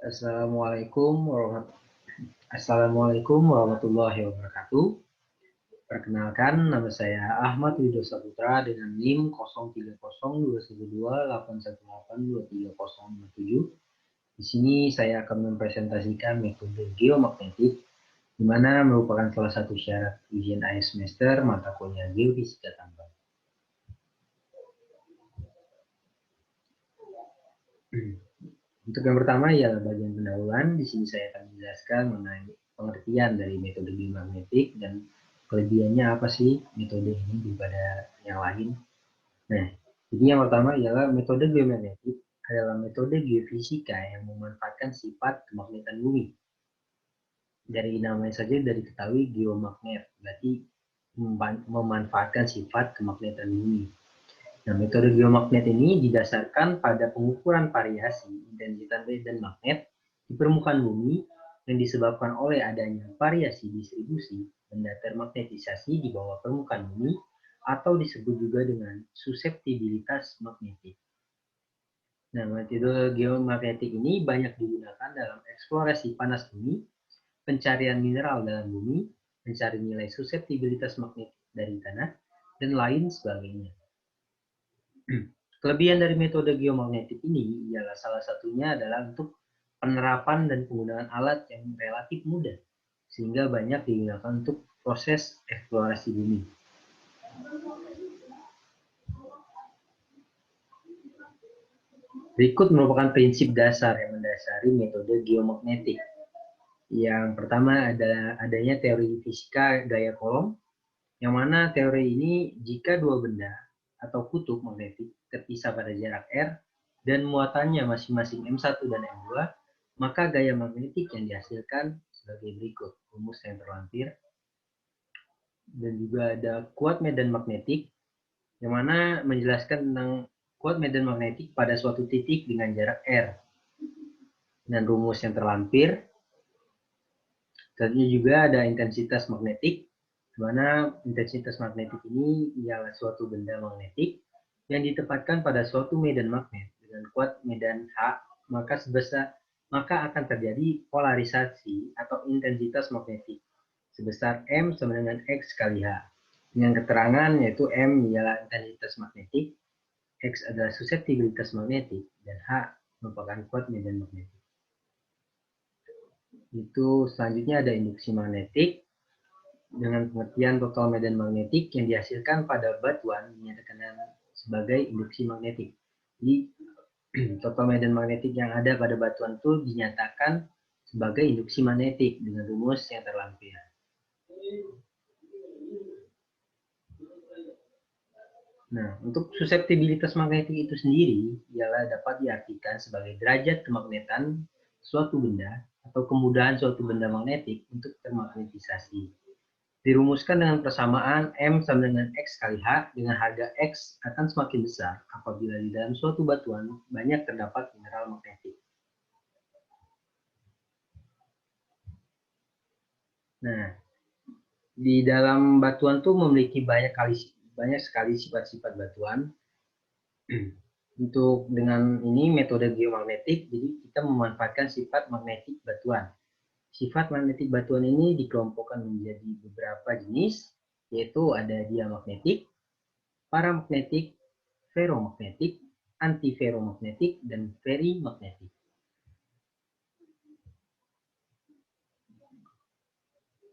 Assalamualaikum warahmatullahi wabarakatuh. Perkenalkan, nama saya Ahmad Widodo Saputra dengan NIM 03021281823057. Di sini saya akan mempresentasikan metode geomagnetik, di mana merupakan salah satu syarat ujian akhir semester mata kuliah Geofisika Tambang. Untuk yang pertama ialah bagian pendahuluan. Di sini saya akan menjelaskan mengenai pengertian dari metode geomagnetik dan kelebihannya apa sih metode ini daripada yang lain. Nah, jadi yang pertama ialah metode geomagnetik adalah metode geofisika yang memanfaatkan sifat kemagnetan bumi. Dari namanya saja dari ketahui geomagnet, berarti memanfaatkan sifat kemagnetan bumi. Nah, metode geomagnet ini didasarkan pada pengukuran variasi intensitas medan magnet di permukaan bumi yang disebabkan oleh adanya variasi distribusi benda termagnetisasi di bawah permukaan bumi atau disebut juga dengan suseptibilitas magnetik. Nah, metode geomagnetik ini banyak digunakan dalam eksplorasi panas bumi, pencarian mineral dalam bumi, mencari nilai suseptibilitas magnetik dari tanah, dan lain sebagainya. Kelebihan dari metode geomagnetik ini ialah salah satunya adalah untuk penerapan dan penggunaan alat yang relatif mudah, sehingga banyak digunakan untuk proses eksplorasi bumi. Berikut merupakan prinsip dasar yang mendasari metode geomagnetik. Yang pertama adalah adanya teori fisika gaya Coulomb, yang mana teori ini jika dua benda atau kutub magnetik terpisah pada jarak R dan muatannya masing-masing M1 dan M2, maka gaya magnetik yang dihasilkan sebagai berikut. Rumus yang terlampir. Dan juga ada kuat medan magnetik, yang mana menjelaskan tentang kuat medan magnetik pada suatu titik dengan jarak R. Dan rumus yang terlampir. Selanjutnya juga ada intensitas magnetik, di mana intensitas magnetik ini ialah suatu benda magnetik yang ditempatkan pada suatu medan magnet dengan kuat medan H, maka akan terjadi polarisasi atau intensitas magnetik sebesar M sama dengan X kali H. Dengan keterangan yaitu M ialah intensitas magnetik, X adalah suseptibilitas magnetik, dan H merupakan kuat medan magnetik. Itu selanjutnya ada induksi magnetik dengan pengertian total medan magnetik yang dihasilkan pada batuan dinyatakan sebagai induksi magnetik. Jadi total medan magnetik yang ada pada batuan itu dinyatakan sebagai induksi magnetik dengan rumus yang terlampir. Nah, untuk suseptibilitas magnetik itu sendiri ialah dapat diartikan sebagai derajat kemagnetan suatu benda atau kemudahan suatu benda magnetik untuk termagnetisasi. Dirumuskan dengan persamaan M sama dengan X kali H, dengan harga X akan semakin besar apabila di dalam suatu batuan banyak terdapat mineral magnetik. Nah, di dalam batuan itu memiliki banyak sekali sifat-sifat batuan. Untuk dengan ini metode geomagnetik, jadi kita memanfaatkan sifat magnetik batuan. Sifat magnetik batuan ini dikelompokkan menjadi beberapa jenis, yaitu ada diamagnetik, paramagnetik, ferromagnetik, antiferromagnetik, dan ferimagnetik.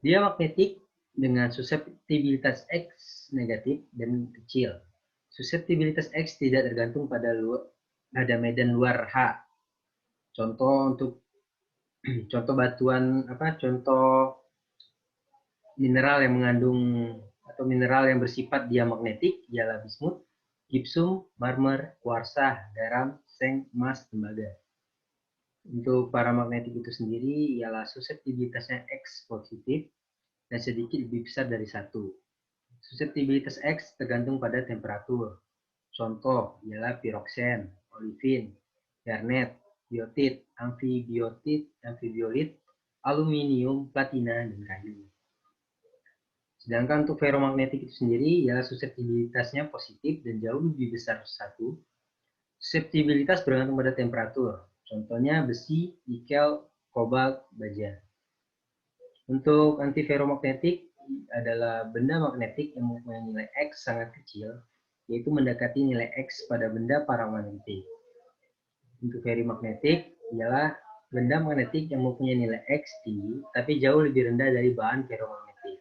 Diamagnetik dengan suseptibilitas X negatif dan kecil. Suseptibilitas X tidak tergantung pada medan luar H. Contoh batuan contoh mineral yang mengandung atau mineral yang bersifat diamagnetik ialah bismut, gipsum, marmer, kuarsa, garam, seng, emas, tembaga. Untuk paramagnetik itu sendiri ialah suseptibilitasnya X positif dan sedikit lebih besar dari 1. Suseptibilitas X tergantung pada temperatur. Contoh ialah piroksen, olivin, garnet, biotit, amfibiolit, aluminium, platina, dan kayu. Sedangkan untuk ferromagnetik itu sendiri ialah suseptibilitasnya positif dan jauh lebih besar 1. Suseptibilitas bergantung pada temperatur. Contohnya besi, nikel, kobalt, baja. Untuk antiferomagnetik adalah benda magnetik yang mempunyai nilai X sangat kecil, yaitu mendekati nilai X pada benda paramagnetik. Untuk ferimagnetik ialah benda magnetik yang mempunyai nilai X tinggi, tapi jauh lebih rendah dari bahan feromagnetik.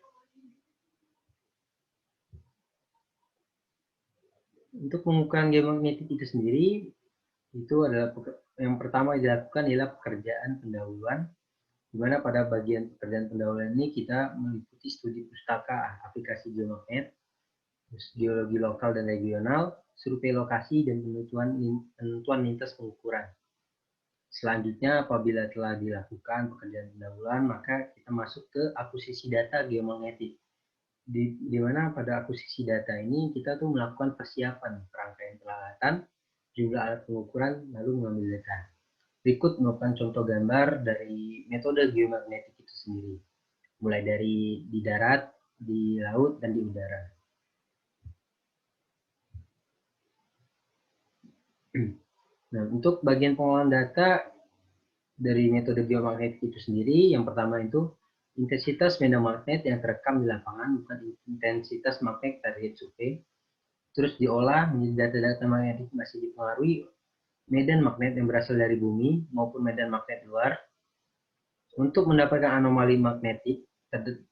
Untuk pengukuran geomagnetik itu sendiri, itu adalah yang pertama dilakukan ialah pekerjaan pendahuluan, di mana pada bagian pekerjaan pendahuluan ini kita meliputi studi pustaka aplikasi geomagnet, geologi lokal dan regional, survei lokasi, dan penentuan lintas pengukuran. Selanjutnya, apabila telah dilakukan pekerjaan pendahuluan, maka kita masuk ke akuisisi data geomagnetik. Di mana pada akuisisi data ini kita tuh melakukan persiapan rangkaian peralatan, jumlah alat pengukuran, lalu mengambil data. Berikut merupakan contoh gambar dari metode geomagnetik itu sendiri, mulai dari di darat, di laut, dan di udara. Nah, untuk bagian pengolahan data dari metode geomagnetik itu sendiri, yang pertama itu intensitas medan magnet yang terekam di lapangan, bukan intensitas magnet target survei. Terus diolah menjadi data-data magnetik masih dipengaruhi medan magnet yang berasal dari bumi maupun medan magnet luar. Untuk mendapatkan anomali magnetik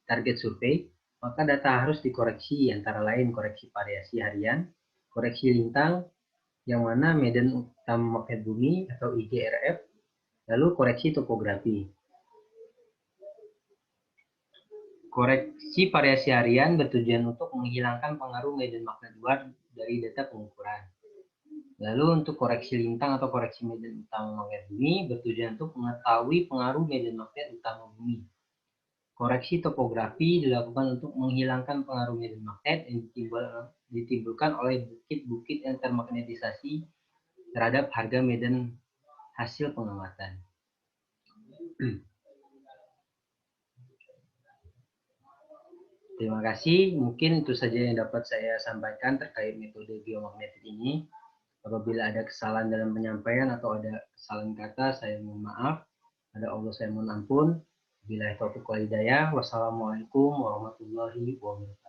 target survei, maka data harus dikoreksi, antara lain koreksi variasi harian, koreksi lintang, yang mana medan utama magnet bumi atau IGRF, lalu koreksi topografi. Koreksi variasi harian bertujuan untuk menghilangkan pengaruh medan magnet luar dari data pengukuran. Lalu untuk koreksi lintang atau koreksi medan utama magnet bumi bertujuan untuk mengetahui pengaruh medan magnet utama bumi. Koreksi topografi dilakukan untuk menghilangkan pengaruh medan magnet yang ditimbulkan oleh bukit-bukit yang termagnetisasi terhadap harga medan hasil pengamatan. Terima kasih, mungkin itu saja yang dapat saya sampaikan terkait metode geomagnetik ini. Apabila ada kesalahan dalam penyampaian atau ada kesalahan kata, saya mohon maaf. Ada Allah saya mohon ampun. Billahi taufiq wal hidayah. Wassalamualaikum warahmatullahi wabarakatuh.